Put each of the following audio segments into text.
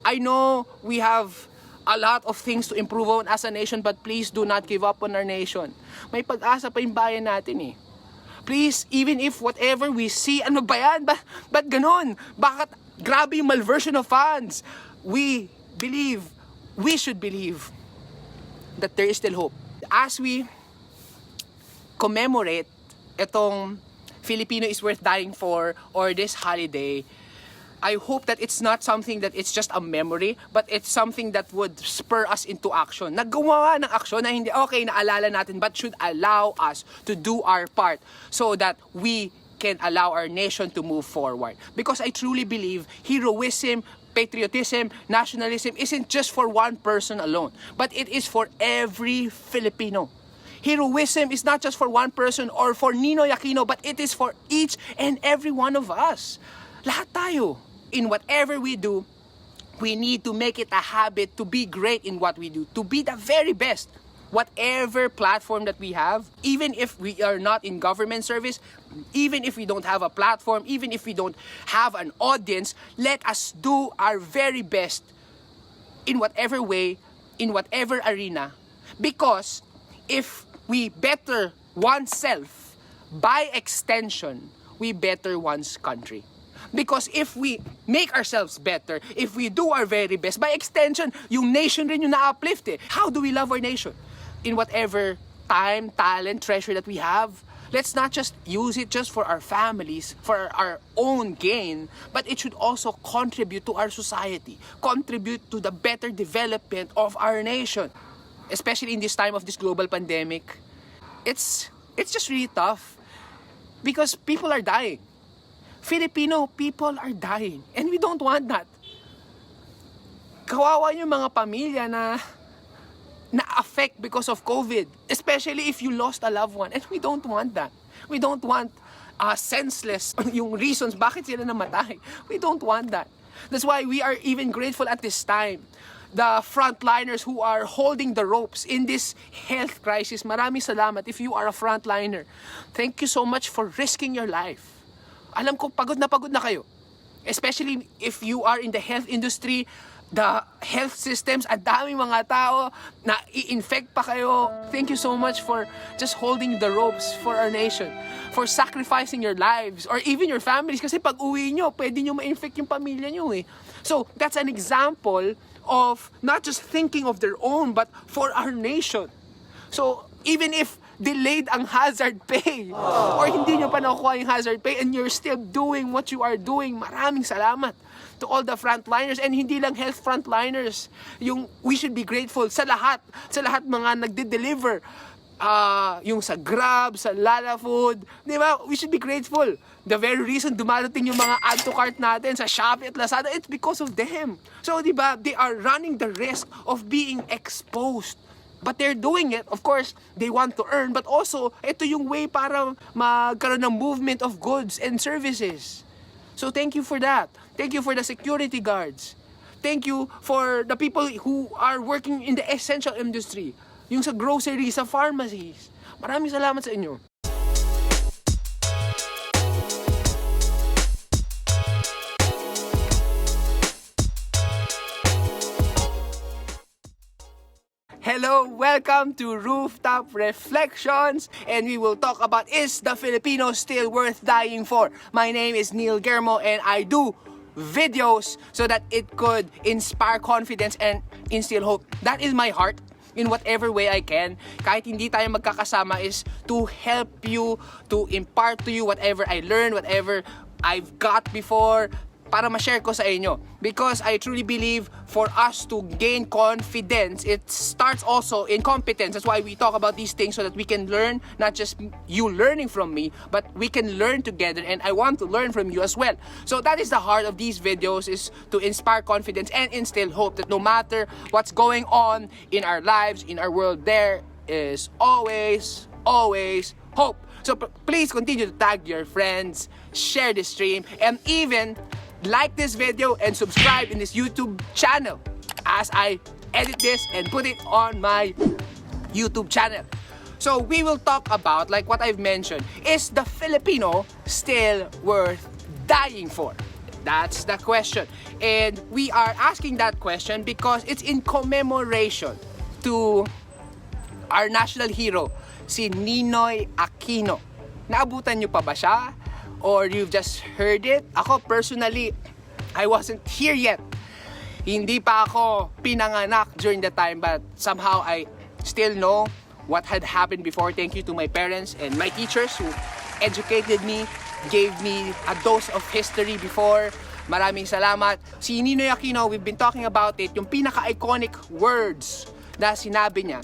I know we have a lot of things to improve on as a nation, but please do not give up on our nation. May pag-asa pa yung bayan natin eh. Please, even if whatever we see, ano ba yan? Ba't ganon? Bakit grabe yung malversion of funds? We should believe that there is still hope. As we commemorate itong Filipino is worth dying for, or this holiday, I hope that it's not something that it's just a memory, but it's something that would spur us into action. Naggawa ng aksyon na hindi okay, naalala natin, but should allow us to do our part so that we can allow our nation to move forward. Because I truly believe heroism, patriotism, nationalism isn't just for one person alone, but it is for every Filipino. Heroism is not just for one person or for Ninoy Aquino, but it is for each and every one of us. Lahat tayo. In whatever we do, we need to make it a habit to be great in what we do, to be the very best. Whatever platform that we have, even if we are not in government service, even if we don't have a platform, even if we don't have an audience, let us do our very best in whatever way, in whatever arena. Because if we better oneself, by extension, we better one's country. Because if we make ourselves better, if we do our very best, by extension, yung nation rin yung na-uplift eh. How do we love our nation? In whatever time, talent, treasure that we have, let's not just use it just for our families, for our own gain, but it should also contribute to our society, contribute to the better development of our nation. Especially in this time of this global pandemic, it's just really tough because people are dying. Filipino people are dying, and we don't want that. Kawawa yung mga pamilya na affect because of COVID, especially if you lost a loved one, and we don't want that. We don't want senseless yung reasons bakit sila namatay. We don't want that. That's why we are even grateful at this time. The frontliners who are holding the ropes in this health crisis. Maraming salamat if you are a frontliner. Thank you so much for risking your life. Alam ko, pagod na kayo. Especially if you are in the health industry, the health systems, ang daming mga tao na i-infect pa kayo. Thank you so much for just holding the ropes for our nation. For sacrificing your lives or even your families. Kasi pag uwi nyo, pwede nyo ma-infect yung pamilya nyo eh. So, that's an example of not just thinking of their own, but for our nation. So, even if delayed ang hazard pay or hindi nyo pa nakukuha yung hazard pay and you're still doing what you are doing, maraming salamat to all the frontliners, and hindi lang health frontliners. We should be grateful sa lahat mga nagde-deliver. Yung sa Grab, sa Lala Food, di ba? We should be grateful. The very reason dumarating yung mga add to cart natin sa Shopee at Lazada, it's because of them. So, di ba, they are running the risk of being exposed. But they're doing it, of course, they want to earn, but also, ito yung way para magkaroon ng movement of goods and services. So thank you for that. Thank you for the security guards. Thank you for the people who are working in the essential industry. Yung sa grocery, sa pharmacies. Maraming salamat sa inyo. Hello, welcome to Rooftop Reflections, and we will talk about, is the Filipino still worth dying for? My name is Germo, and I do videos so that it could inspire confidence and instill hope. That is my heart in whatever way I can. Kahit hindi tayo magkakasama, is to help you, to impart to you whatever I learned, whatever I've got before, para ma-share ko sa inyo. Because I truly believe for us to gain confidence, it starts also in competence. That's why we talk about these things, so that we can learn, not just you learning from me, but we can learn together, and I want to learn from you as well. So that is the heart of these videos, is to inspire confidence and instill hope that no matter what's going on in our lives, in our world, there is always hope. So please continue to tag your friends, share this stream, and even like this video and subscribe in this YouTube channel as I edit this and put it on my YouTube channel. So we will talk about, like what I've mentioned, is the Filipino still worth dying for? That's the question. And we are asking that question because it's in commemoration to our national hero, si Ninoy Aquino. Naabutan nyo pa ba siya? Or you've just heard it? Ako personally, I wasn't here yet. Hindi pa ako pinanganak during the time, but somehow I still know what had happened before. Thank you to my parents and my teachers who educated me, gave me a dose of history before. Maraming salamat. Si Ninoy Aquino, we've been talking about it. Yung pinaka-iconic words na sinabi niya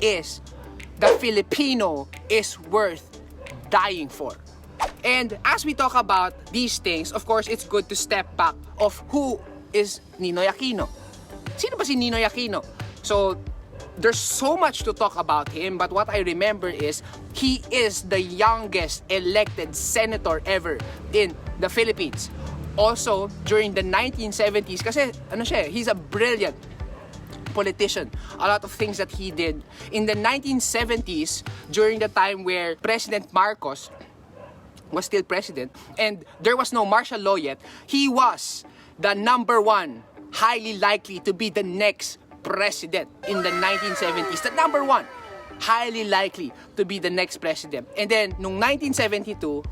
is, the Filipino is worth dying for. And as we talk about these things, of course, it's good to step back of who is Ninoy Aquino. Sino ba si Ninoy Aquino? So, there's so much to talk about him, but what I remember is he is the youngest elected senator ever in the Philippines. Also, during the 1970s, kasi ano siya, he's a brilliant politician. A lot of things that he did. In the 1970s, during the time where President Marcos was still president, and there was no martial law yet, he was the number one highly likely to be the next president in the 1970s. The number one highly likely to be the next president. And then, nung 1972,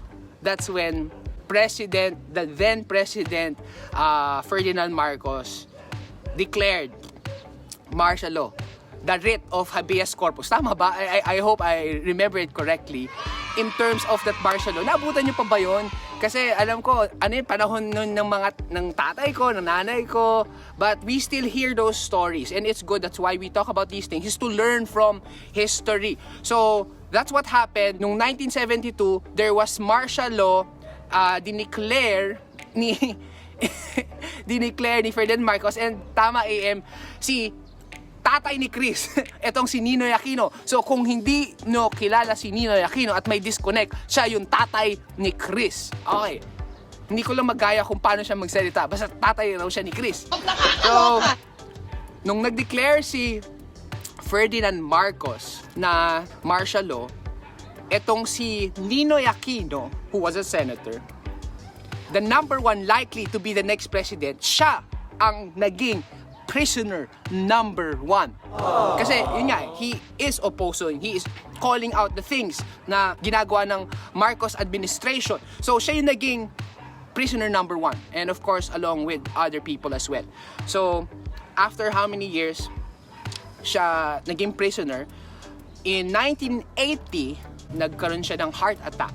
that's when the then President Ferdinand Marcos declared martial law, the writ of habeas corpus. Tama ba? I hope I remember it correctly. In terms of that martial law, naabutan nyo pa ba yun? Kasi alam ko, ano yung panahon nun ng tatay ko, ng nanay ko, but we still hear those stories, and it's good. That's why we talk about these things, is to learn from history. So, that's what happened. Nung 1972, there was martial law, dineclare ni Ferdinand Marcos, and tama AM, si tatay ni Chris, etong si Ninoy Aquino. So kung hindi no kilala si Ninoy Aquino at may disconnect, siya yung tatay ni Chris. Okay. Hindi ko lang magaya kung paano siya magsalita. Basta tatay raw siya ni Chris. So, nung nag-declare si Ferdinand Marcos na martial law, etong si Ninoy Aquino, who was a senator, the number one likely to be the next president, siya ang naging prisoner number one. Kasi yun nga, he is opposing, he is calling out the things na ginagawa ng Marcos administration. So siya yung naging prisoner number one, and of course along with other people as well. So after how many years siya naging prisoner, in 1980 nagkaroon siya ng heart attack.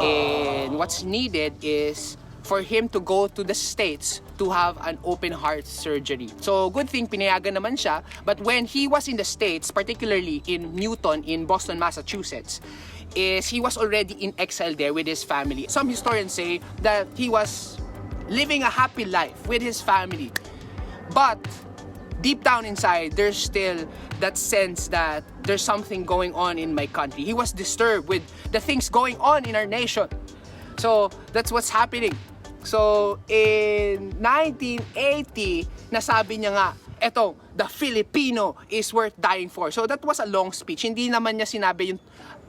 And what's needed is for him to go to the States to have an open heart surgery. So, good thing, pinayagan naman siya. But when he was in the States, particularly in Newton, in Boston, Massachusetts, he was already in exile there with his family. Some historians say that he was living a happy life with his family. But, deep down inside, there's still that sense that there's something going on in my country. He was disturbed with the things going on in our nation. So, that's what's happening. So, in 1980, nasabi niya nga, eto, the Filipino is worth dying for. So, that was a long speech. Hindi naman niya sinabi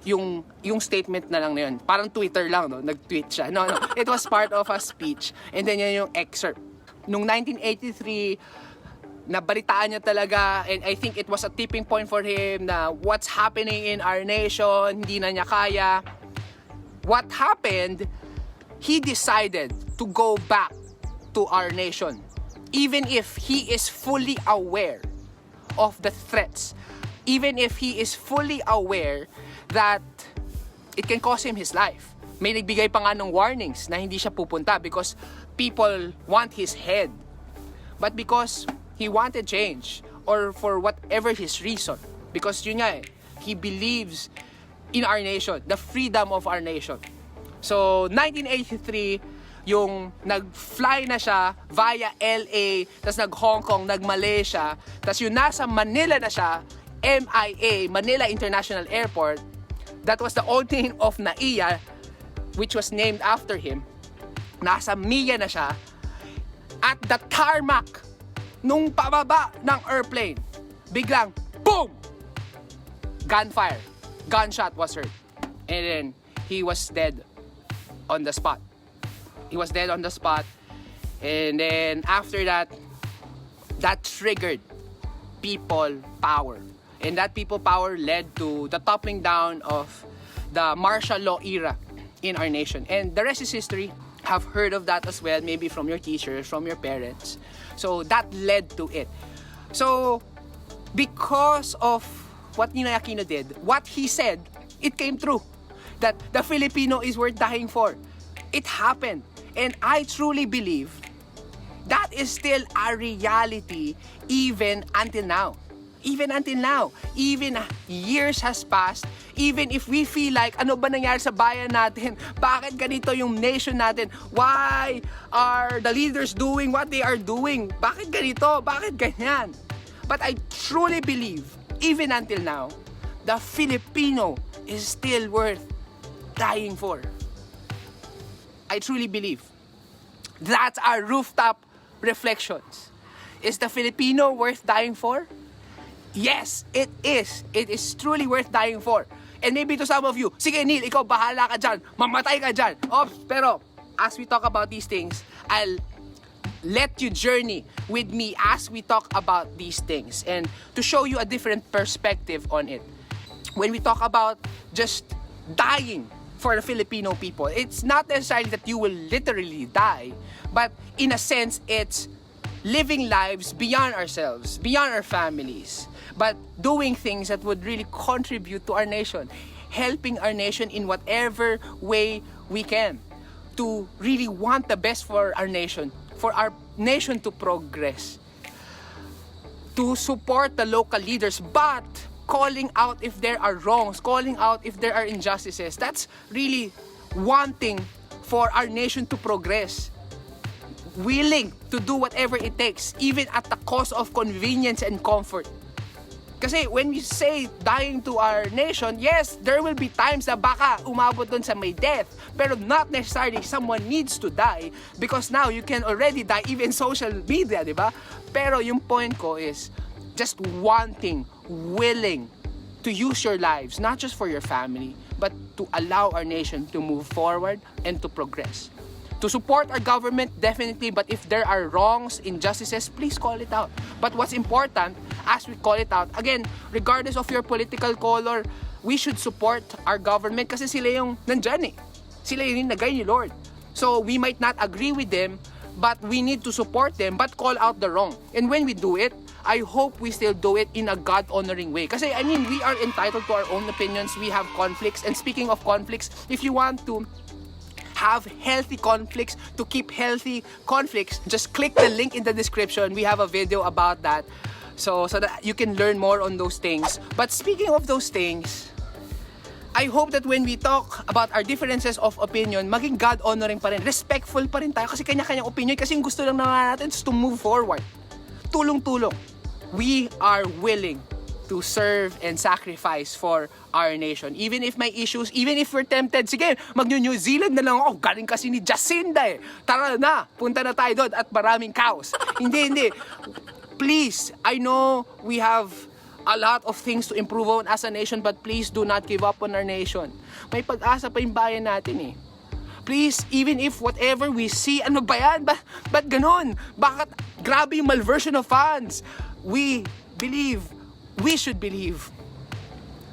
yung statement na lang na yun. Parang Twitter lang, no? Nag-tweet siya. No. It was part of a speech. And then yun yung excerpt. Nung 1983, nabalitaan niya talaga, and I think it was a tipping point for him na what's happening in our nation, hindi na niya kaya. What happened, he decided to go back to our nation, even if he is fully aware of the threats, even if he is fully aware that it can cost him his life. May nagbigay pa nga ng warnings na hindi siya pupunta because people want his head. But because he wanted change, or for whatever his reason, because yun nga, he believes in our nation, the freedom of our nation. So, 1983, yung nag-fly na siya via LA, tas nag-Hong Kong, nag-Malaysia, tas yung nasa Manila na siya, MIA, Manila International Airport, that was the opening of NAIA, which was named after him. Nasa MIA na siya, at the tarmac, nung pababa ng airplane, biglang, boom! Gunfire. Gunshot was heard. And then, he was dead on the spot. He was dead on the spot. And then after that, that triggered people power. And that people power led to the toppling down of the martial law era in our nation. And the rest is history. Have heard of that as well, maybe from your teachers, from your parents. So that led to it. So because of what Ninoy Aquino did, what he said, it came true. That the Filipino is worth dying for. It happened. And I truly believe that is still a reality even until now. Even until now. Even years has passed. Even if we feel like, ano ba nangyari sa bayan natin? Bakit ganito yung nation natin? Why are the leaders doing what they are doing? Bakit ganito? Bakit ganyan? But I truly believe, even until now, the Filipino is still worth dying for. I truly believe. That's our rooftop reflections. Is the Filipino worth dying for? Yes, it is. It is truly worth dying for. And maybe to some of you, sige Neil, ikaw bahala ka dyan, mamatay ka dyan. Pero as we talk about these things, I'll let you journey with me as we talk about these things and to show you a different perspective on it. When we talk about just dying for the Filipino people, it's not necessarily that you will literally die, but in a sense, it's living lives beyond ourselves, beyond our families, but doing things that would really contribute to our nation, helping our nation in whatever way we can, to really want the best for our nation to progress, to support the local leaders, but calling out if there are wrongs, calling out if there are injustices. That's really wanting for our nation to progress. Willing to do whatever it takes, even at the cost of convenience and comfort. Kasi when we say dying to our nation, yes, there will be times na baka umabot dun sa may death, pero not necessarily someone needs to die because now you can already die even social media, di ba? Pero yung point ko is just wanting, willing to use your lives, not just for your family, but to allow our nation to move forward and to progress. To support our government, definitely, but if there are wrongs, injustices, please call it out. But what's important, as we call it out, again, regardless of your political color, we should support our government kasi sila yung nandyan eh. Sila yung nagay ni Lord. So we might not agree with them, but we need to support them, but call out the wrong. And when we do it, I hope we still do it in a God-honoring way. Kasi, I mean, we are entitled to our own opinions. We have conflicts. And speaking of conflicts, if you want to have healthy conflicts, to keep healthy conflicts, just click the link in the description. We have a video about that. So that you can learn more on those things. But speaking of those things, I hope that when we talk about our differences of opinion, maging God-honoring pa rin, respectful pa rin tayo kasi kanya-kanyang opinion, kasi yung gusto lang naman natin is to move forward. Tulong-tulong. We are willing to serve and sacrifice for our nation. Even if may issues, even if we're tempted, sige, mag-New Zealand na lang ako. Galing kasi ni Jacinda eh. Tara na, punta na tayo doon at maraming cows. Hindi. Please, I know we have a lot of things to improve on as a nation, but please do not give up on our nation. May pag-asa pa yung bayan natin eh. Please, even if whatever we see, ano ba yan? Ba't ganon? Bakit grabe yung malversion of funds? We should believe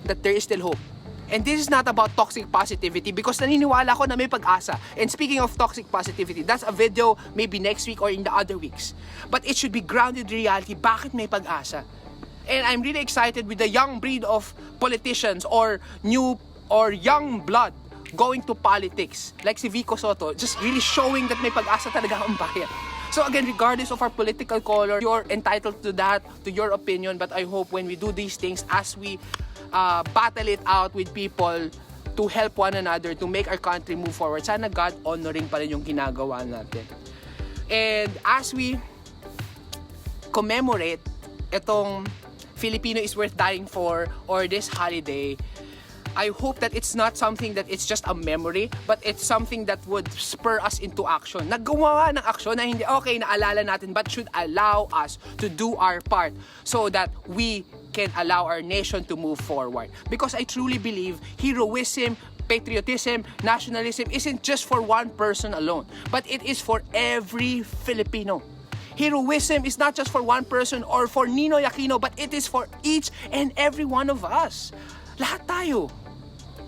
that there is still hope. And this is not about toxic positivity because naniniwala ko na may pag-asa. And speaking of toxic positivity, that's a video maybe next week or in the other weeks. But it should be grounded in reality. Bakit may pag-asa? And I'm really excited with the young breed of politicians or young blood going to politics. Like si Vico Soto, just really showing that may pag-asa talaga ang bayan. So again, regardless of our political color, you're entitled to that, to your opinion. But I hope when we do these things, as we battle it out with people to help one another, to make our country move forward, sana God-honoring pa rin yung ginagawa natin. And as we commemorate itong Filipino is worth dying for or this holiday, I hope that it's not something that it's just a memory, but it's something that would spur us into action. Naggawa ng action na hindi okay, naalala natin, but should allow us to do our part so that we can allow our nation to move forward. Because I truly believe heroism patriotism, nationalism isn't just for one person alone, but it is for every Filipino. Heroism is not just for one person or for Ninoy Aquino, but it is for each and every one of us. Lahat tayo.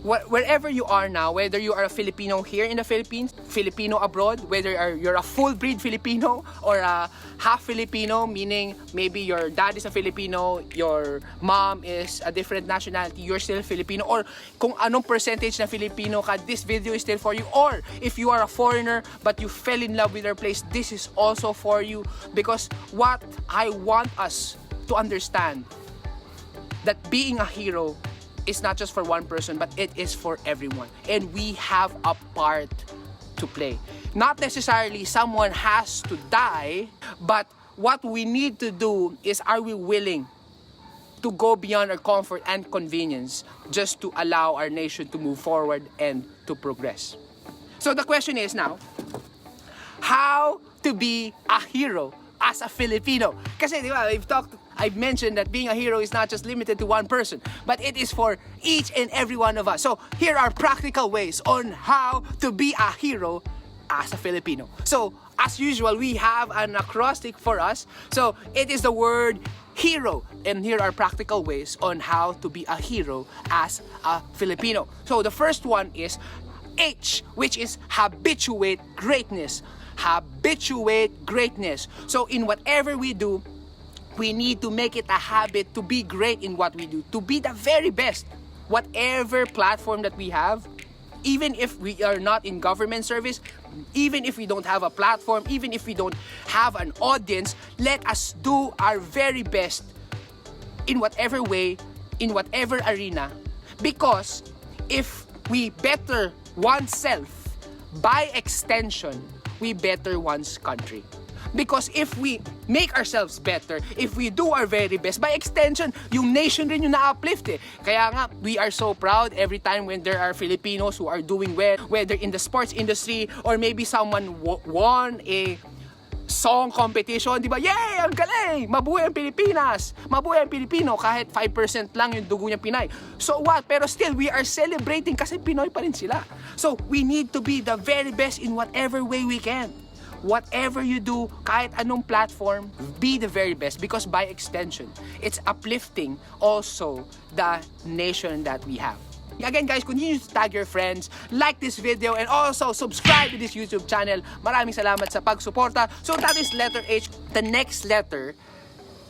Wherever you are now, whether you are a Filipino here in the Philippines, Filipino abroad, whether you're a full-breed Filipino or a half Filipino, meaning maybe your dad is a Filipino, your mom is a different nationality, you're still Filipino, or kung anong percentage na Filipino ka, this video is still for you. Or if you are a foreigner but you fell in love with our place, this is also for you. Because what I want us to understand, that being a hero is not just for one person, but it is for everyone. And we have a part to play. Not necessarily someone has to die, but what we need to do is, are we willing to go beyond our comfort and convenience just to allow our nation to move forward and to progress? So the question is now, how to be a hero as a Filipino? Kasi di ba, I've mentioned that being a hero is not just limited to one person, but it is for each and every one of us. So here are practical ways on how to be a hero as a Filipino. So as usual, we have an acrostic for us. So it is the word hero, and here are practical ways on how to be a hero as a Filipino. So the first one is H, which is habituate greatness. Habituate greatness. So in whatever we do, we need to make it a habit to be great in what we do, to be the very best. Whatever platform that we have, even if we are not in government service, even if we don't have a platform, even if we don't have an audience, let us do our very best in whatever way, in whatever arena. Because if we better oneself, by extension, we better one's country. Because if we make ourselves better, if we do our very best, by extension, yung nation rin yung na-uplift eh. Kaya nga, we are so proud every time when there are Filipinos who are doing well, whether in the sports industry or maybe someone won a song competition, di ba? Yay! Ang galing! Mabuhay ang Pilipinas! Mabuhay ang Pilipino kahit 5% lang yung dugo niya Pinay. So what? Pero still, we are celebrating kasi Pinoy pa rin sila. So we need to be the very best in whatever way we can. Whatever you do, kahit anong platform, be the very best, because by extension, it's uplifting also the nation that we have. Again guys, continue to tag your friends, like this video, and also subscribe to this YouTube channel. Maraming salamat sa pagsuporta. So that is letter H. The next letter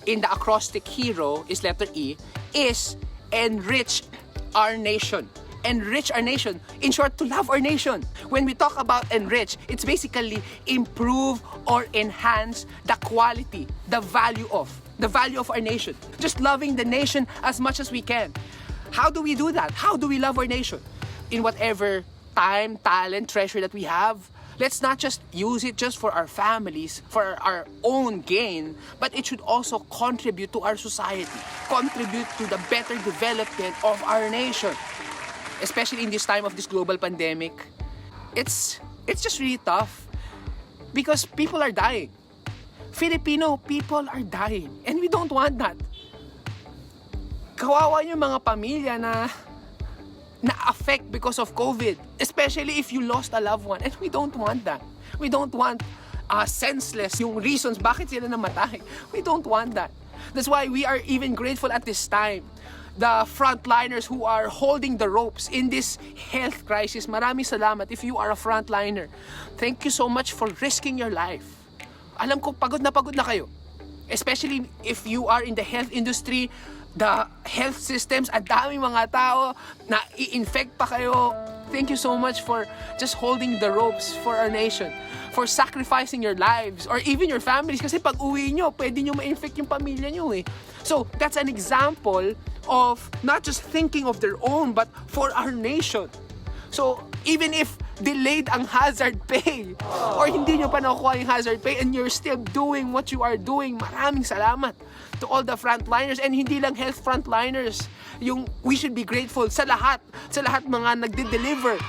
in the acrostic hero is letter E, is enrich our nation. Enrich our nation. In short, to love our nation. When we talk about enrich, it's basically improve or enhance the quality, the value of our nation. Just loving the nation as much as we can. How do we do that? How do we love our nation? In whatever time, talent, treasure that we have. Let's not just use it just for our families, for our own gain, but it should also contribute to our society, contribute to the better development of our nation. Especially in this time of this global pandemic, it's just really tough because people are dying. Filipino people are dying, and we don't want that. Kawawa yung mga pamilya na-affect because of COVID, especially if you lost a loved one, and we don't want that. We don't want senseless yung reasons bakit sila namatay. We don't want that. That's why we are even grateful at this time. The frontliners who are holding the ropes in this health crisis. Maraming salamat if you are a frontliner. Thank you so much for risking your life. Alam ko, pagod na kayo. Especially if you are in the health industry, the health systems, ang daming mga tao na i-infect pa kayo. Thank you so much for just holding the ropes for our nation, for sacrificing your lives or even your families. Kasi pag uwi nyo, pwede nyo ma-infect yung pamilya nyo eh. So that's an example of not just thinking of their own, but for our nation. So even if delayed ang hazard pay or hindi nyo pa nakukuha yung hazard pay and you're still doing what you are doing, maraming salamat to all the frontliners, and hindi lang health frontliners. We should be grateful sa lahat mga nagde-deliver.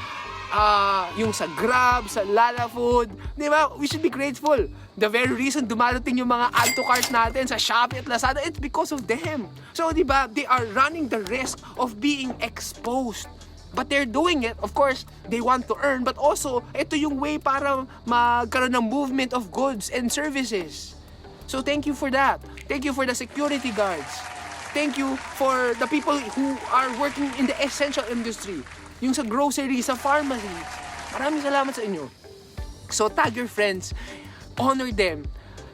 Yung sa Grab, sa Lala Food, di ba? We should be grateful. The very reason dumarating yung mga add to cart natin sa Shopee at Lazada, it's because of them. So, di ba, they are running the risk of being exposed But they're doing it, of course, they want to earn, but also, ito yung way para magkaroon ng movement of goods and services. So thank you for that. Thank you for the security guards. Thank you for the people who are working in the essential industry. Yung sa grocery, sa pharmacies. Maraming salamat sa inyo. So tag your friends, honor them.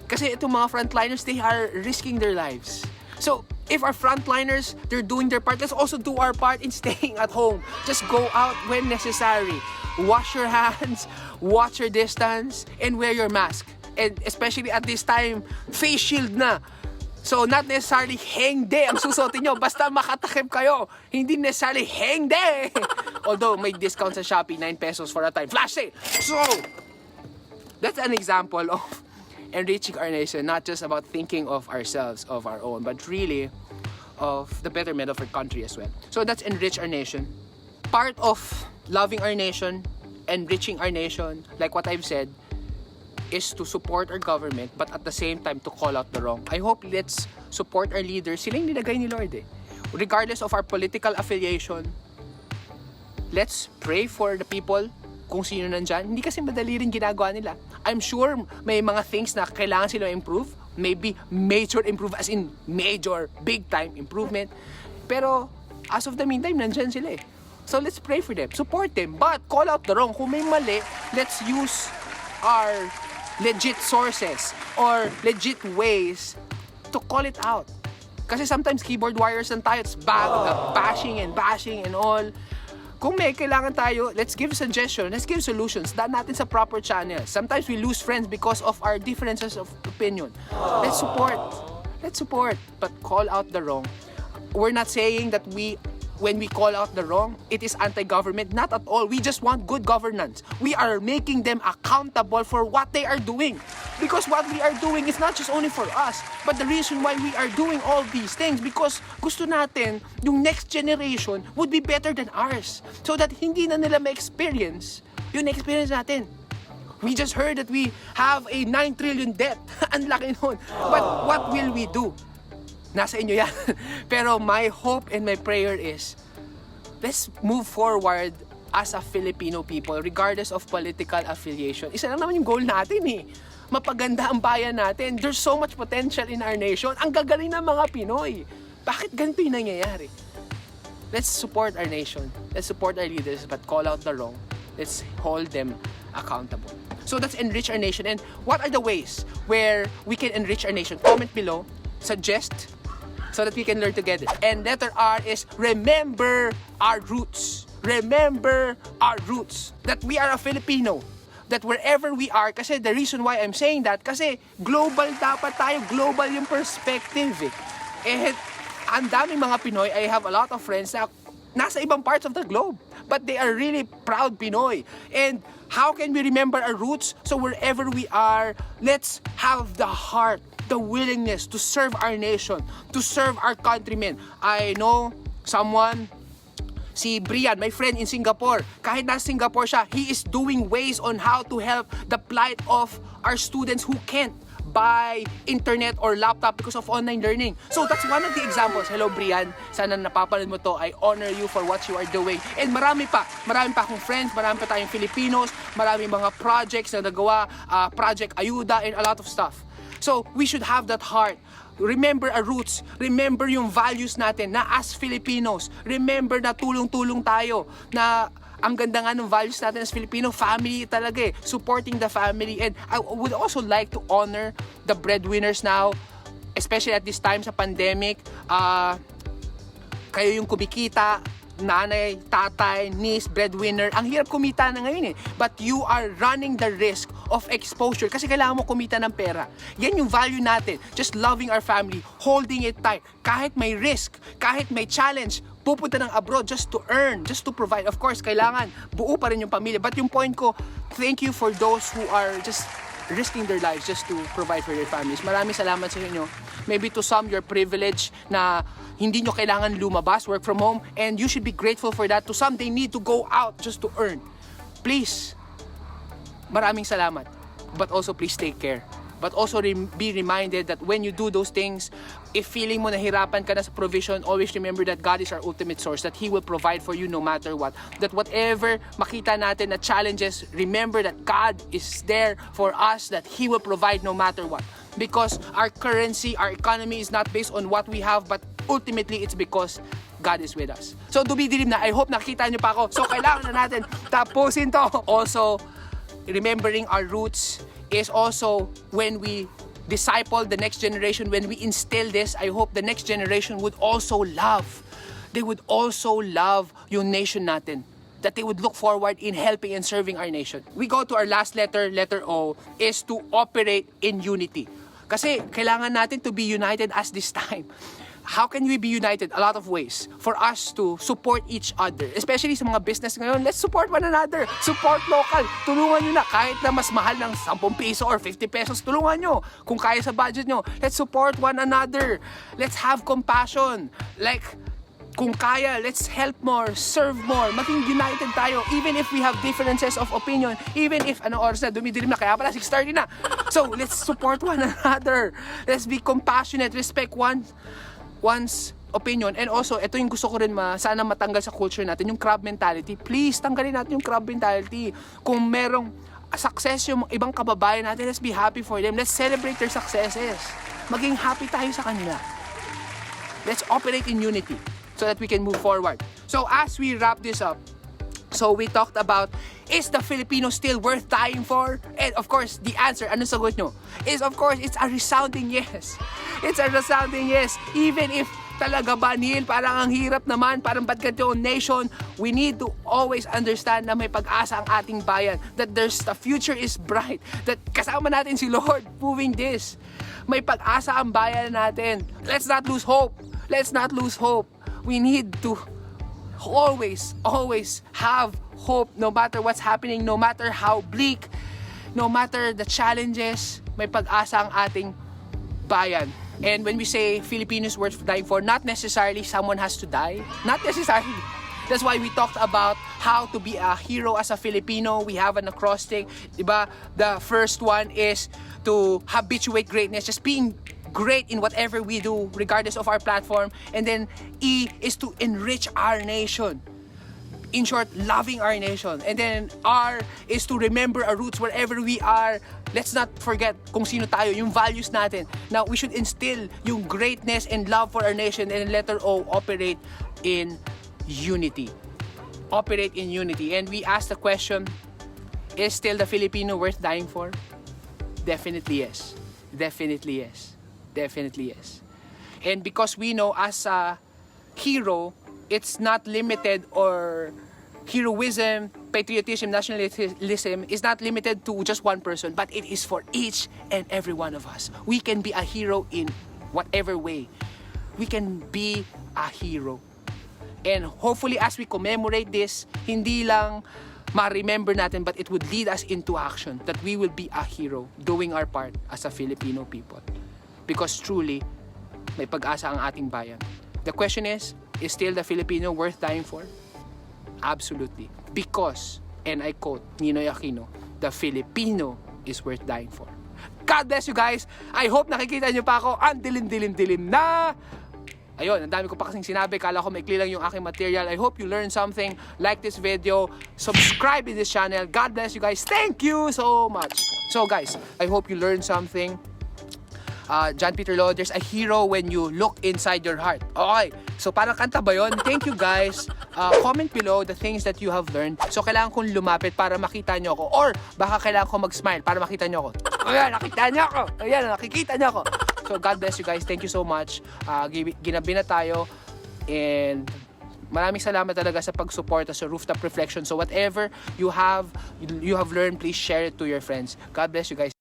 Kasi itong mga frontliners, they are risking their lives. So if our frontliners, they're doing their part, let's also do our part in staying at home. Just go out when necessary. Wash your hands, watch your distance, and wear your mask. And especially at this time, face shield na. So not necessarily hengde ang susuotin nyo, basta makatakip kayo. Hindi necessarily hengde. Although may discount sa Shopee, 9 pesos for a time. Flash sale! So, that's an example of enriching our nation, not just about thinking of ourselves, of our own, but really of the betterment of our country as well. So that's enrich our nation. Part of loving our nation, enriching our nation, like what I've said, is to support our government, but at the same time to call out the wrong. I hope let's support our leaders. Sila yung nilagay ni Lord eh. Regardless of our political affiliation, let's pray for the people kung sino nandyan. Hindi kasi madali rin ginagawa nila. I'm sure may mga things na kailangan sila improve. Maybe major improve, as in major, big time improvement. Pero as of the meantime, nandyan sila eh. So let's pray for them, support them, but call out the wrong. Kung may mali, let's use our legit sources or legit ways to call it out. Kasi sometimes keyboard warriors lang tayo, it's bashing and all. Kung may kailangan tayo, let's give suggestions, let's give solutions. Daan natin sa proper channels. Sometimes we lose friends because of our differences of opinion. Let's support, but call out the wrong. We're not saying that when we call out the wrong, it is anti-government. Not at all. We just want good governance. We are making them accountable for what they are doing. Because what we are doing is not just only for us, but the reason why we are doing all these things, because gusto natin yung next generation would be better than ours. So that hindi na nila ma-experience yung experience natin. We just heard that we have a 9 trillion debt. Ang laki nun. But what will we do? Nasa inyo yan. Pero my hope and my prayer is, let's move forward as a Filipino people, regardless of political affiliation. Isa lang naman yung goal natin eh. Mapaganda ang bayan natin. There's so much potential in our nation. Ang gagaling ng mga Pinoy. Bakit ganito yung nangyayari? Let's support our nation. Let's support our leaders, but call out the wrong. Let's hold them accountable. So that's enrich our nation. And what are the ways where we can enrich our nation? Comment below. Suggest so that we can learn together. And letter R is remember our roots. Remember our roots. That we are a Filipino. That wherever we are, kasi the reason why I'm saying that, kasi global dapat tayo, global yung perspective eh. Eh, ang daming mga Pinoy, I have a lot of friends na nasa ibang parts of the globe. But they are really proud Pinoy. And how can we remember our roots? So wherever we are, let's have the heart, the willingness to serve our nation, to serve our countrymen. I know someone, si Brian, my friend in Singapore. Kahit nasa Singapore siya, he is doing ways on how to help the plight of our students who can't buy internet or laptop because of online learning. So that's one of the examples. Hello Brian, sana napapanood mo to. I honor you for what you are doing. And marami pa akong friends, marami pa tayong Filipinos, marami mga projects na nagawa, Project Ayuda and a lot of stuff. So we should have that heart. Remember our roots. Remember yung values natin na as Filipinos. Remember na tulong-tulong tayo, na ang ganda nga ng values natin as Filipino, family talaga eh. Supporting the family. And I would also like to honor the breadwinners now, especially at this time sa pandemic. Kayo yung kumikita, nanay, tatay, niece, breadwinner. Ang hirap kumita na ngayon eh. But you are running the risk of exposure kasi kailangan mo kumita ng pera. Yan yung value natin. Just loving our family, holding it tight. Kahit may risk, kahit may challenge, pupunta ng abroad just to earn, just to provide. Of course, kailangan buo pa rin yung pamilya. But yung point ko, thank you for those who are just risking their lives just to provide for their families. Maraming salamat sa inyo. Maybe to some, you're privileged na hindi nyo kailangan lumabas, work from home, and you should be grateful for that. To some, they need to go out just to earn. Please, maraming salamat. But also, please take care. But also be reminded that when you do those things, if feeling mo nahirapan ka na sa provision, always remember that God is our ultimate source, that He will provide for you no matter what. That whatever makita natin na challenges, remember that God is there for us, that He will provide no matter what. Because our currency, our economy is not based on what we have, but ultimately it's because God is with us. So dumidilim na, I hope nakita nyo pa ako. So kailangan na natin tapusin to. Also, remembering our roots is also when we disciple the next generation, when we instill this, I hope the next generation would also love. They would also love yung nation natin. That they would look forward in helping and serving our nation. We go to our last letter, letter O, is to operate in unity. Kasi kailangan natin to be united as this time. How can we be united? A lot of ways. For us to support each other. Especially sa mga business ngayon, let's support one another. Support local. Tulungan nyo na. Kahit na mas mahal ng 10 piso or 50 pesos, tulungan nyo. Kung kaya sa budget nyo, let's support one another. Let's have compassion. Like, kung kaya, let's help more, serve more, maging united tayo, even if we have differences of opinion, even if, oras na, dumidilim na, kaya pala, 6:30 na. So, let's support one another. Let's be compassionate, respect one's opinion. And also, ito yung gusto ko rin sana matanggal sa culture natin, yung crab mentality. Please, tanggalin natin yung crab mentality. Kung merong success yung ibang kababayan natin, let's be happy for them. Let's celebrate their successes. Maging happy tayo sa kanila. Let's operate in unity so that we can move forward. So as we wrap this up, so we talked about, is the Filipino still worth dying for? And of course, the answer, ano sagot nyo? Is of course, it's a resounding yes. It's a resounding yes. Even if talaga ba, Neil, parang ang hirap naman, parang ba't ganito ang nation, we need to always understand na may pag-asa ang ating bayan. That the future is bright. That kasama natin si Lord moving this. May pag-asa ang bayan natin. Let's not lose hope. Let's not lose hope. We need to always have hope no matter what's happening, no matter how bleak, no matter the challenges, may pag-asa ang ating bayan. And when we say Filipinos worth dying for, not necessarily someone has to die. Not necessarily. That's why we talked about how to be a hero as a Filipino. We have an acrostic, diba? The first one is to habituate greatness, just being great in whatever we do, regardless of our platform. And then E is to enrich our nation. In short, loving our nation. And then R is to remember our roots wherever we are. Let's not forget kung sino tayo, yung values natin. Now, we should instill yung greatness and love for our nation. And letter O, operate in unity. Operate in unity. And we asked the question, is still the Filipino worth dying for? Definitely yes. Definitely yes. Definitely yes. And because we know as a hero, it's not limited, or heroism, patriotism, nationalism is not limited to just one person, but it is for each and every one of us. We can be a hero in whatever way. We can be a hero. And hopefully as we commemorate this, hindi lang ma-remember natin, but it would lead us into action, that we will be a hero doing our part as a Filipino people. Because truly, may pag-asa ang ating bayan. The question is still the Filipino worth dying for? Absolutely. Because, and I quote Ninoy Aquino, the Filipino is worth dying for. God bless you guys. I hope nakikita nyo pa ako. Ang dilim na. Ayun, ang dami ko pa kasing sinabi. Kala ko maikli lang yung aking material. I hope you learned something. Like this video. Subscribe in this channel. God bless you guys. Thank you so much. So guys, I hope you learned something. John Peter Lo, there's a hero when you look inside your heart. Okay, so parang kanta ba yun? Thank you guys. Comment below the things that you have learned. So kailangan kong lumapit para makita nyo ako. Or baka kailangan ko mag-smile para makita nyo ako. Ayan, nakita nyo ako. Ayan, nakikita nyo ako. So God bless you guys. Thank you so much. Ginabi na tayo. And maraming salamat talaga sa pag-support sa Rooftop Reflection. So whatever you have learned, please share it to your friends. God bless you guys.